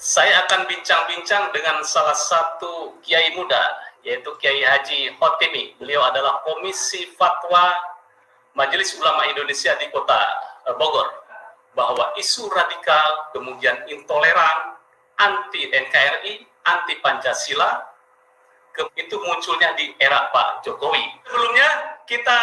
Saya akan bincang-bincang dengan salah satu kiai muda, yaitu Kiai Haji Hotimi. Beliau adalah Komisi Fatwa Majelis Ulama Indonesia di Kota Bogor, bahwa isu radikal, kemudian intoleran, anti NKRI, anti Pancasila, itu munculnya di era Pak Jokowi. Sebelumnya kita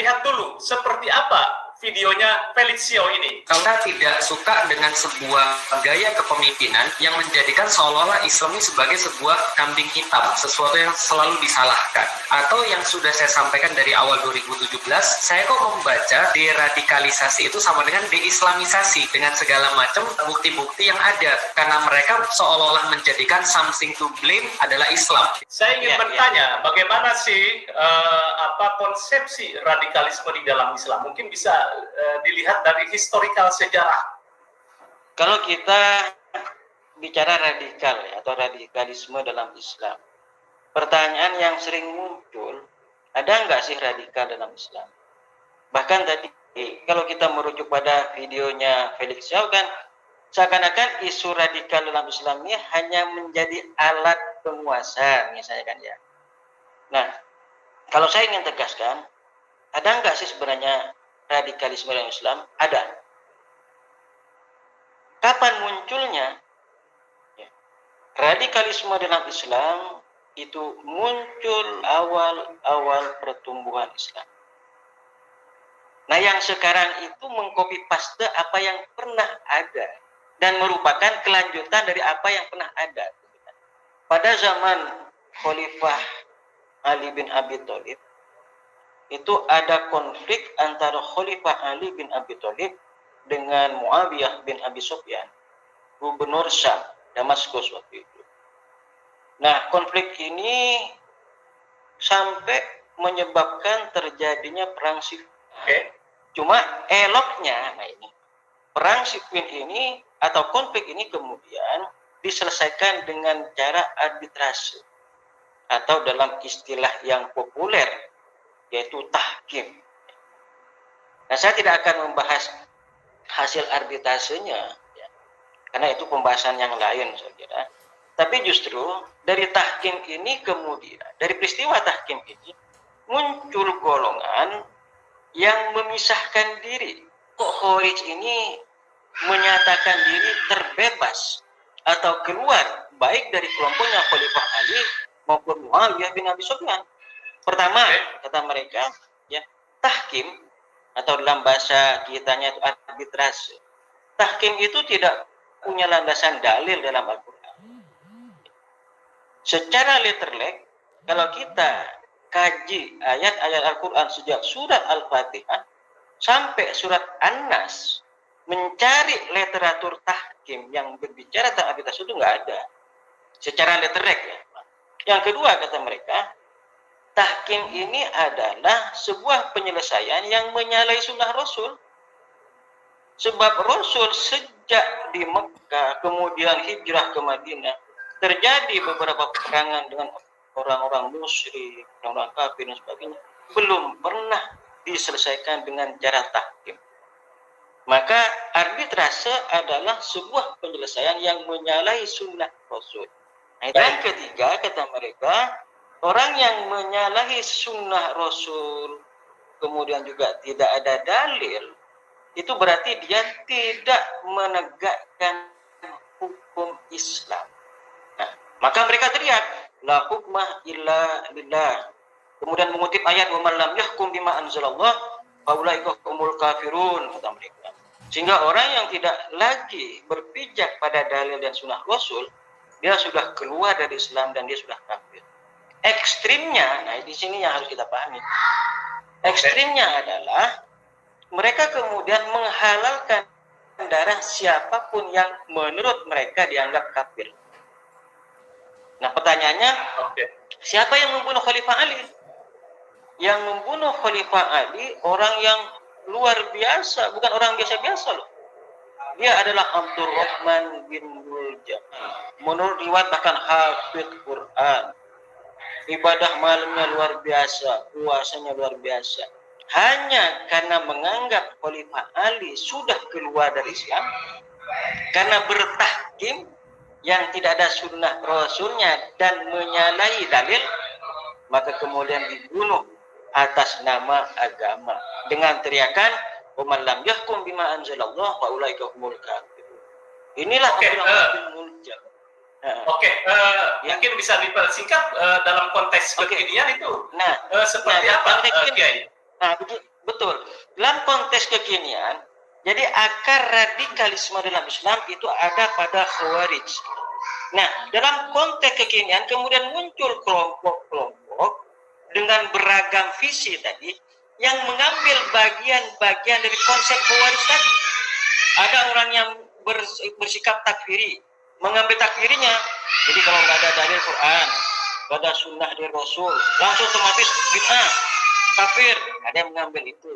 lihat dulu seperti apa videonya Felixio ini. Kita tidak suka dengan sebuah gaya kepemimpinan yang menjadikan seolah-olah Islam ini sebagai sebuah kambing hitam, sesuatu yang selalu disalahkan. Atau yang sudah saya sampaikan dari awal 2017, saya kok membaca deradikalisasi itu sama dengan deislamisasi, dengan segala macam bukti-bukti yang ada. Karena mereka seolah-olah menjadikan something to blame adalah Islam. Saya ingin bertanya, bagaimana sih konsepsi radikalisme di dalam Islam? Mungkin bisa dilihat dari historikal sejarah. Kalau kita bicara radikal atau radikalisme dalam Islam, pertanyaan yang sering muncul, ada nggak sih radikal dalam Islam? Bahkan tadi kalau kita merujuk pada videonya Felix Xiao kan, seakan-akan isu radikal dalam Islam ini hanya menjadi alat penguasa misalnya kan ya. Nah, kalau saya ingin tegaskan, ada nggak sih sebenarnya radikalisme dalam Islam? Ada. Kapan munculnya? Ya. Radikalisme dalam Islam itu muncul awal pertumbuhan Islam. Nah, yang sekarang itu mengcopy paste apa yang pernah ada dan merupakan kelanjutan dari apa yang pernah ada. Pada zaman Khalifah Ali bin Abi Thalib, itu ada konflik antara Khalifah Ali bin Abi Thalib dengan Muawiyah bin Abi Sufyan, gubernur Syam, Damaskus waktu itu. Nah, konflik ini sampai menyebabkan terjadinya perang Siffin. Cuma eloknya, perang Siffin ini atau konflik ini kemudian diselesaikan dengan cara arbitrase atau dalam istilah yang populer yaitu tahkim. Nah, saya tidak akan membahas hasil arbitrasenya, ya, karena itu pembahasan yang lain, saya kira. Tapi justru dari tahkim ini kemudian, dari peristiwa tahkim ini, muncul golongan yang memisahkan diri. Kok Khawarij ini menyatakan diri terbebas atau keluar, baik dari kelompoknya Khalifah Ali maupun Muawiyah bin Abi Sufyan. Pertama, kata mereka, ya, tahkim atau dalam bahasa kitanya itu arbitrase. Tahkim itu tidak punya landasan dalil dalam Al-Quran. Secara letterlek, kalau kita kaji ayat-ayat Al-Quran sejak surat Al-Fatihah sampai surat An-Nas, mencari literatur tahkim yang berbicara tentang arbitrase itu nggak ada. Secara letterlek ya. Yang kedua, kata mereka, tahkim ini adalah sebuah penyelesaian yang menyalahi sunnah Rasul. Sebab Rasul sejak di Mekah, kemudian hijrah ke Madinah, terjadi beberapa peperangan dengan orang-orang musyrik, orang-orang kafir dan sebagainya. Belum pernah diselesaikan dengan cara tahkim. Maka arbitrase adalah sebuah penyelesaian yang menyalahi sunnah Rasul. Nah, yang ketiga, kata mereka, orang yang menyalahi sunnah Rasul, kemudian juga tidak ada dalil, itu berarti dia tidak menegakkan hukum Islam. Nah, maka mereka teriak, la hukmah illa lillah. Kemudian mengutip ayat, wa man lam yahkum bima anzalallah faulaika humul kafirun, kata mereka. Sehingga orang yang tidak lagi berpijak pada dalil dan sunnah Rasul, dia sudah keluar dari Islam dan dia sudah kafir. Ekstrimnya, nah di sini yang harus kita pahami. Ekstrimnya adalah mereka kemudian menghalalkan darah siapapun yang menurut mereka dianggap kafir. Nah, pertanyaannya, siapa yang membunuh Khalifah Ali? Yang membunuh Khalifah Ali orang yang luar biasa, bukan orang biasa-biasa loh. Dia adalah Abdurrahman bin Muljam. Menurut riwayat bahkan hafidz Quran. Ibadah malamnya luar biasa, puasanya luar biasa. Hanya karena menganggap Khalifah Ali sudah keluar dari Islam, karena bertahkim, yang tidak ada sunnah rasulnya dan menyalahi dalil, maka kemudian dibunuh atas nama agama dengan teriakan "Waman lam yahkum bima anzalallah fa ulaika humul kafirun." Inilah muncul. Mungkin bisa dipersingkat dalam konteks kekinian itu seperti apa, Kiai? Betul. Dalam konteks kekinian, jadi akar radikalisme dalam Islam itu ada pada Khawarij. Nah, dalam konteks kekinian kemudian muncul kelompok-kelompok dengan beragam visi tadi yang mengambil bagian-bagian dari konsep Khawarij tadi. Ada orang yang bersikap takfiri, mengambil takfirinya. Jadi kalau nggak ada dalil Quran, nggak ada sunnah dari Rasul, langsung otomatis bid'ah, kafir. Ada yang mengambil itu.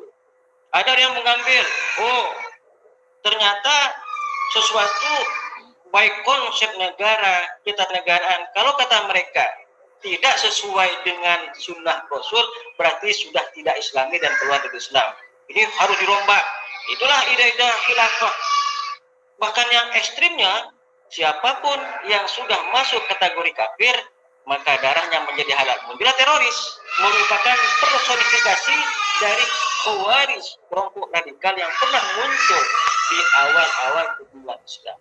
Ada yang mengambil, ternyata sesuatu baik konsep negara, ketatanegaraan, kalau kata mereka tidak sesuai dengan sunnah Rasul, berarti sudah tidak Islami dan keluar dari Islam. Ini harus dirombak. Itulah ide-ide khilafah. Bahkan yang ekstrimnya, siapapun yang sudah masuk kategori kafir, maka darahnya menjadi halal. Membela teroris merupakan personifikasi dari Khawarij, kelompok radikal yang pernah muncul di awal-awal kebulan Islam.